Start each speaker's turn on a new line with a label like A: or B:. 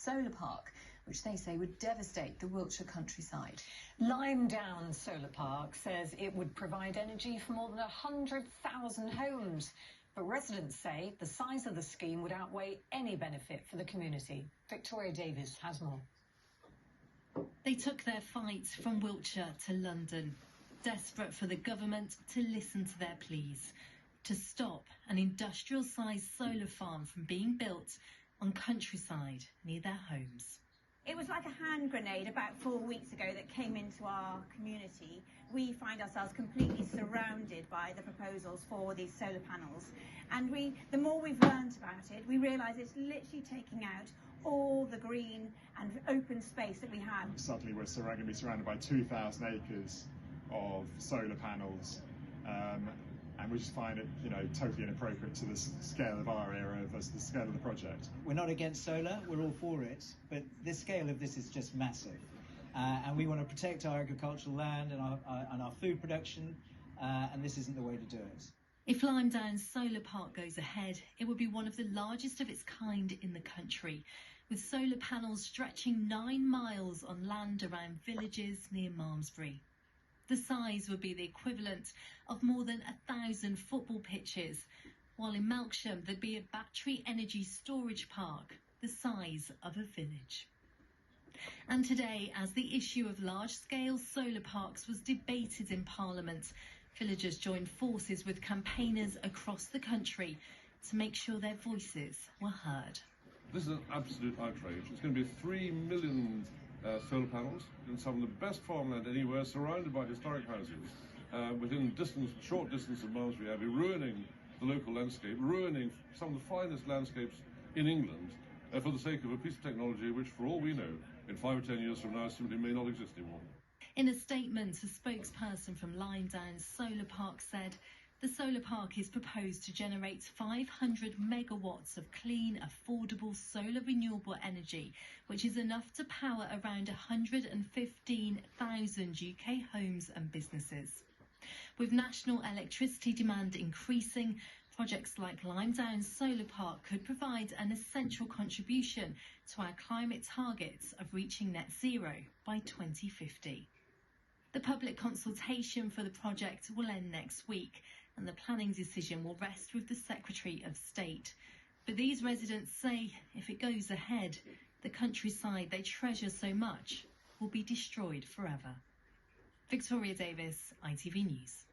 A: solar park, which they say would devastate the Wiltshire countryside.
B: Limedown Solar Park says it would provide energy for more than 100,000 homes. But residents say the size of the scheme would outweigh any benefit for the community. Victoria Davis has more.
C: They took their fight from Wiltshire to London, desperate for the government to listen to their pleas, to stop an industrial-sized solar farm from being built on countryside near their homes.
D: It was like a hand grenade about 4 weeks ago that came into our community. We find ourselves completely surrounded by the proposals for these solar panels. And the more we've learned about it, we realise it's literally taking out all the green and open space that we have.
E: Suddenly we're going to be surrounded by 2,000 acres of solar panels. And we just find it, totally inappropriate to the scale of our area, the scale of the project.
F: We're not against solar, we're all for it, but the scale of this is just massive. And we want to protect our agricultural land and our food production, and this isn't the way to do it.
C: If Limedown's solar park goes ahead, it would be one of the largest of its kind in the country, with solar panels stretching 9 miles on land around villages near Malmesbury. The size would be the equivalent of more than 1,000 football pitches, while in Melksham there'd be a battery energy storage park the size of a village. And today, as the issue of large-scale solar parks was debated in Parliament, villagers joined forces with campaigners across the country to make sure their voices were heard.
G: This is an absolute outrage. It's going to be 3 million solar panels in some of the best farmland anywhere, surrounded by historic houses, within short distance of Malmesbury Abbey, ruining the local landscape, ruining some of the finest landscapes in England for the sake of a piece of technology which, for all we know, in 5 or 10 years from now simply may not exist anymore.
C: In a statement, a spokesperson from Limedown Solar Park said the solar park is proposed to generate 500 megawatts of clean, affordable solar renewable energy, which is enough to power around 115,000 UK homes and businesses. With national electricity demand increasing, projects like Limedown Solar Park could provide an essential contribution to our climate targets of reaching net zero by 2050. The public consultation for the project will end next week, and the planning decision will rest with the Secretary of State. But these residents say if it goes ahead, the countryside they treasure so much will be destroyed forever. Victoria Davis, ITV News.